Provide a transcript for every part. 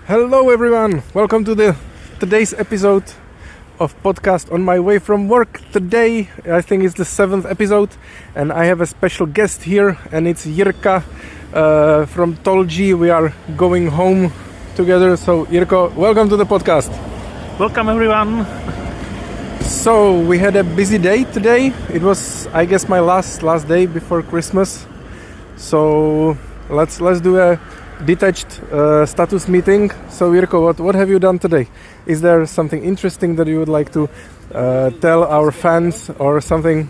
Hello everyone, welcome to today's episode of podcast on my way from work. Today I think it's the 7th episode and I have a special guest here and it's Jirka from Tolji. We are going home together, so Jirka, welcome to the podcast. Welcome everyone. So we had a busy day today. It was, I guess, my last day before Christmas. So let's do a detached status meeting. So Jirka, what have you done today? Is there something interesting that you would like to tell our fans or something?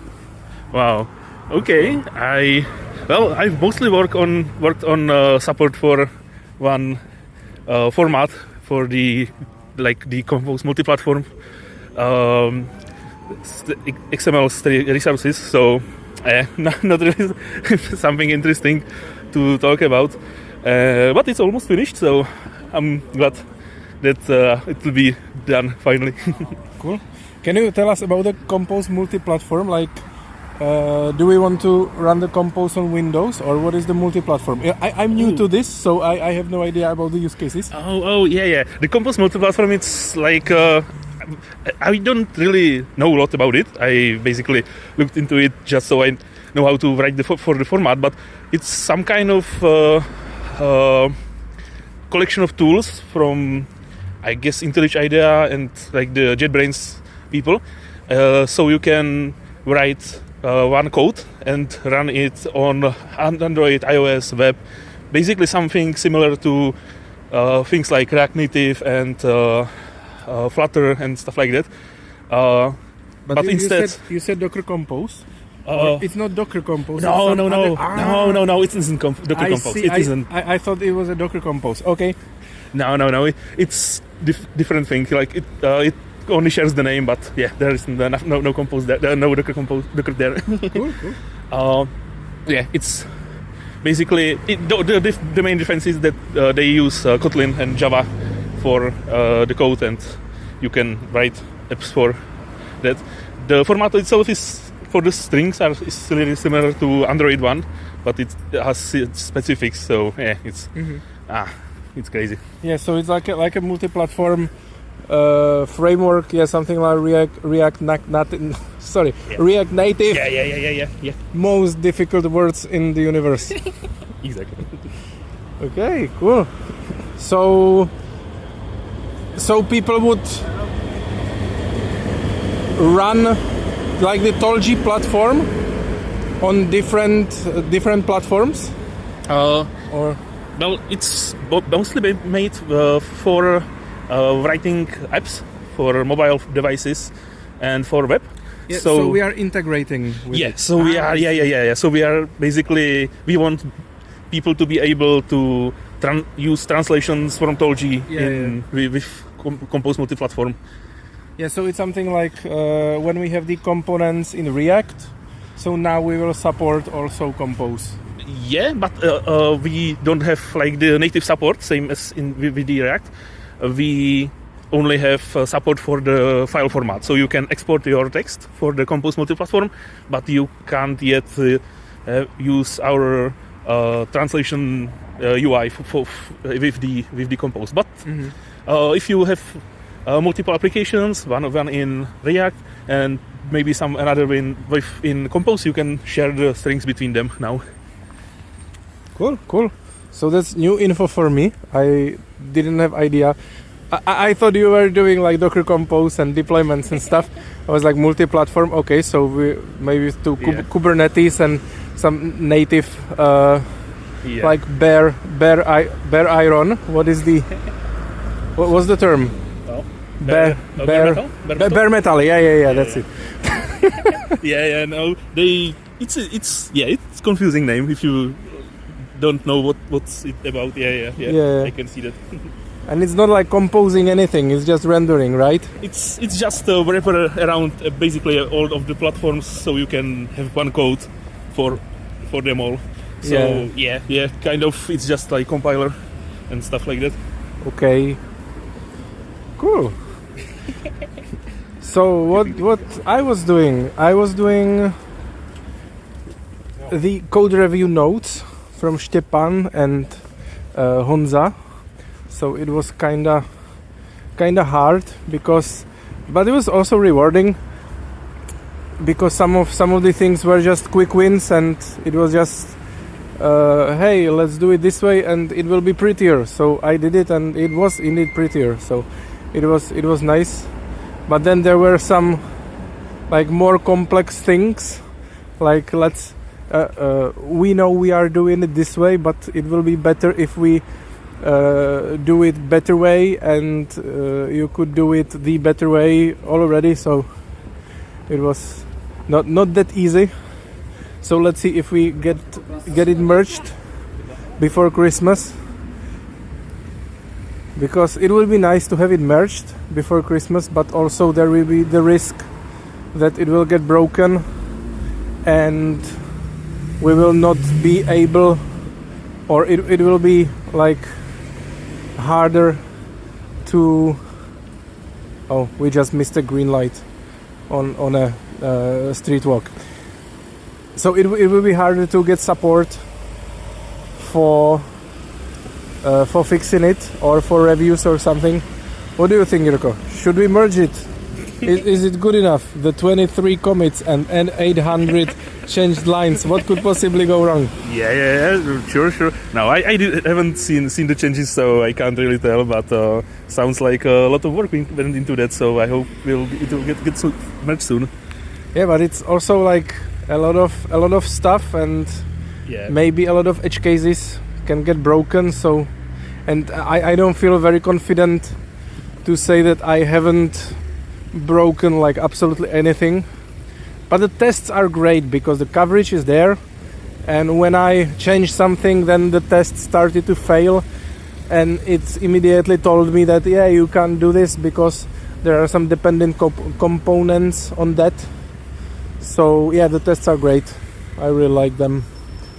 Wow. Okay. I've mostly worked on support for one format for the Compose multi-platform XML resources. So not really something interesting to talk about. But it's almost finished, so I'm glad that it will be done finally. Cool. Can you tell us about the Compose multi-platform? Do we want to run the Compose on Windows, or what is the multi-platform? I'm new to this, so I have no idea about the use cases. Yeah. The Compose multi-platform, it's like... I don't really know a lot about it. I basically looked into it just so I know how to write for the format, but it's some kind of collection of tools from, I guess, IntelliJ IDEA and like the JetBrains people. So you can write one code and run it on Android, iOS, web. Basically something similar to things like React Native and Flutter and stuff like that. But instead... You said Docker Compose? It's not Docker Compose. No. It isn't Docker Compose. It isn't. I thought it was a Docker Compose. Okay. No. It's different thing. Like it only shares the name, but yeah, there is no Compose there. No Docker Compose there. Cool. It's basically the main difference is that they use Kotlin and Java for the code, and you can write apps for that. The format itself is for the strings is really similar to Android one, but it has its specifics. So yeah, it's crazy. Yeah, so it's like a multi-platform framework. Yeah, something like React Native. Yeah. Most difficult words in the universe. Exactly. Okay, cool. So people would run like the Tolji platform on different platforms? Well, it's mostly made for writing apps for mobile devices and for web. Yeah, so we are integrating with it. So we are. Yeah. So we are basically, we want people to be able to use translations from Tolji with Compose multi-platform. Yeah, so it's something like when we have the components in React, so now we will support also Compose. Yeah, but we don't have like the native support, same as with the React. We only have support for the file format, so you can export your text for the Compose multi-platform, but you can't yet use our translation UI with the Compose. But if you have multiple applications, one in React and maybe another in Compose, you can share the strings between them now. Cool. So that's new info for me. I didn't have idea. I thought you were doing like Docker Compose and deployments and stuff. I was like multi-platform. Okay, so we maybe to Kubernetes and some native like bare iron. What is the what was the term? Bare metal. Yeah. That's it. No. It's confusing name if you don't know what's it about. Yeah. I can see that. And it's not like composing anything; it's just rendering, right? It's just a wrapper around basically all of the platforms, so you can have one code for them all. So yeah, kind of. It's just like compiler and stuff like that. Okay. Cool. So what I was doing the code review notes from Stepan and Honza. so it was kinda hard but it was also rewarding because some of the things were just quick wins, and it was just hey, let's do it this way and it will be prettier. So I did it and it was indeed prettier, so it was nice. But then there were some like more complex things, like we know we are doing it this way, but it will be better if we do it better way, and you could do it the better way already. So it was not that easy. So let's see if we get it merged before Christmas, because it will be nice to have it merged before Christmas, but also there will be the risk that it will get broken and we will not be able, or it will be like harder to... Oh, we just missed a green light on a street walk. So it will be harder to get support for fixing it or for reviews or something. What do you think, Jirka? Should we merge it? Is it good enough? The 23 commits and 800 changed lines. What could possibly go wrong? Yeah, sure. Now I haven't seen the changes, so I can't really tell. But sounds like a lot of work went into that. So I hope it will get merged soon. Yeah, but it's also like a lot of stuff, and maybe a lot of edge cases can get broken. So, and I don't feel very confident to say that I haven't broken like absolutely anything. But the tests are great because the coverage is there, and when I changed something, then the test started to fail, and it immediately told me that you can't do this because there are some dependent components on that. So the tests are great. I really like them.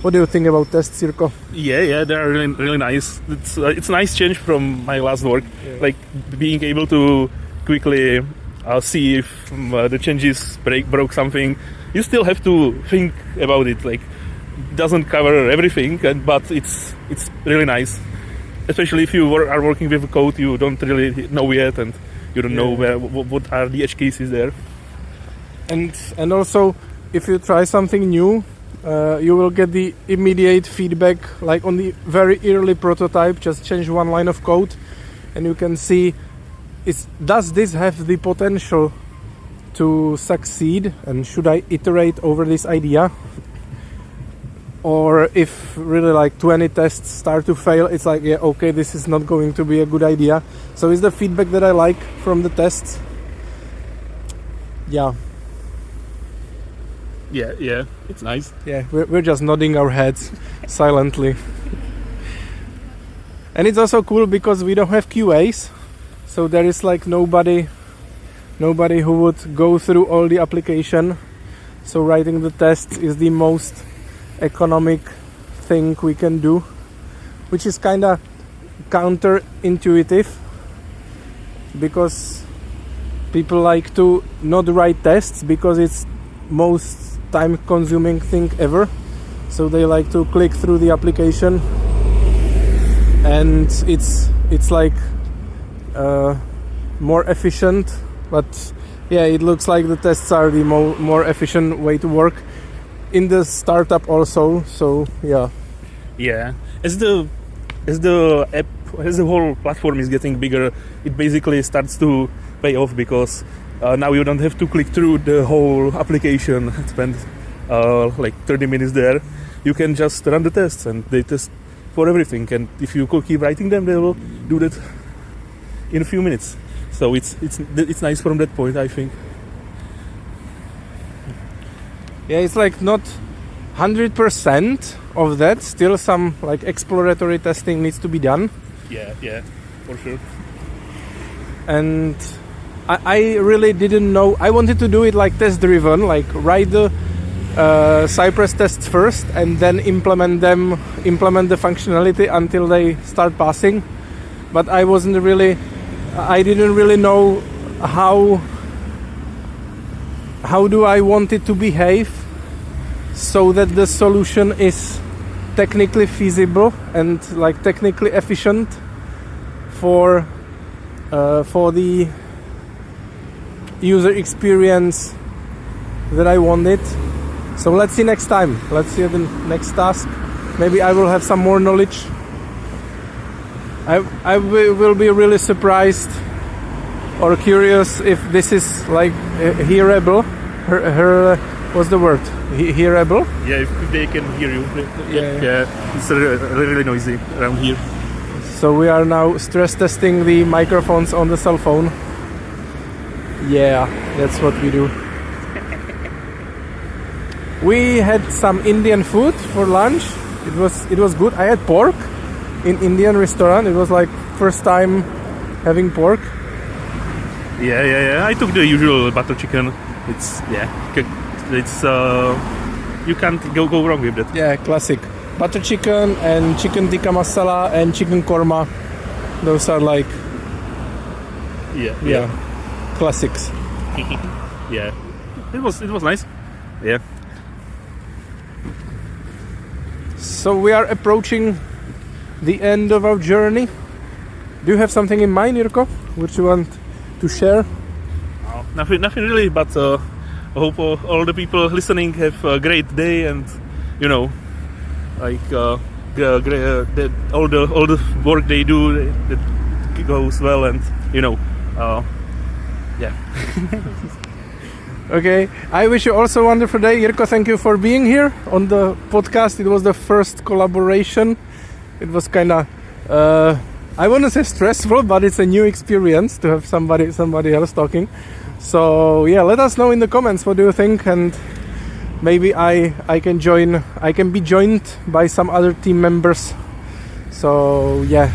What do you think about tests, Jirka? Yeah, they are really nice. It's a nice change from my last work, like being able to quickly see if the changes broke something. You still have to think about it. Like, it doesn't cover everything, but it's really nice. Especially if you are working with a code you don't really know yet, and you don't know what are the edge cases there. And also, if you try something new, you will get the immediate feedback, like on the very early prototype. Just change one line of code, and you can see, does this have the potential to succeed, and should I iterate over this idea? Or if really like 20 tests start to fail, it's like, okay, this is not going to be a good idea. So it's the feedback that I like from the tests. Yeah, it's nice. Yeah, we're just nodding our heads silently. And it's also cool because we don't have QAs, so there is like nobody who would go through all the application. So writing the tests is the most economic thing we can do, which is kind of counterintuitive, because people like to not write tests because it's most time consuming thing ever. So they like to click through the application, and it's like more efficient. But it looks like the tests are the more efficient way to work in the startup also. So as the app, as the whole platform is getting bigger, it basically starts to pay off, because now you don't have to click through the whole application, spend like 30 minutes there. You can just run the tests, and they test for everything, and if you keep writing them, they will do that in a few minutes. So it's nice from that point, I think. It's like not 100% of that. Still some like exploratory testing needs to be done. Yeah, for sure. And I really didn't know. I wanted to do it like test driven, like write the Cypress tests first and then implement the functionality until they start passing. But I didn't really know how do I want it to behave so that the solution is technically feasible and like technically efficient for the user experience that I wanted. So let's see next time. Let's see the next task. Maybe I will have some more knowledge. I will be really surprised or curious if this is like hearable. What's the word? Hearable? Yeah, if they can hear you. Yeah. It's really noisy around here. So we are now stress testing the microphones on the cell phone. Yeah, that's what we do. We had some Indian food for lunch. It was good. I had pork in Indian restaurant. It was like first time having pork. Yeah. I took the usual butter chicken. It's you can't go wrong with that. Yeah, classic. Butter chicken and chicken tikka masala and chicken korma. Those are like Yeah. classics. Yeah. It was nice. Yeah. So we are approaching the end of our journey. Do you have something in mind, Jirka, which you want to share? Nothing really, but I hope all the people listening have a great day, and that all the work they do that goes well, and yeah. Okay, I wish you also a wonderful day. Jirka, thank you for being here on the podcast. It was the first collaboration. It was kind of, I wouldn't say stressful, but it's a new experience to have somebody else talking. So yeah, let us know in the comments what do you think, and maybe I can be joined by some other team members. So yeah.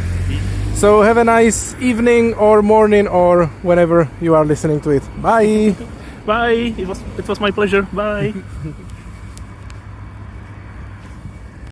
So have a nice evening or morning or whenever you are listening to it. Bye. Bye. It was my pleasure. Bye.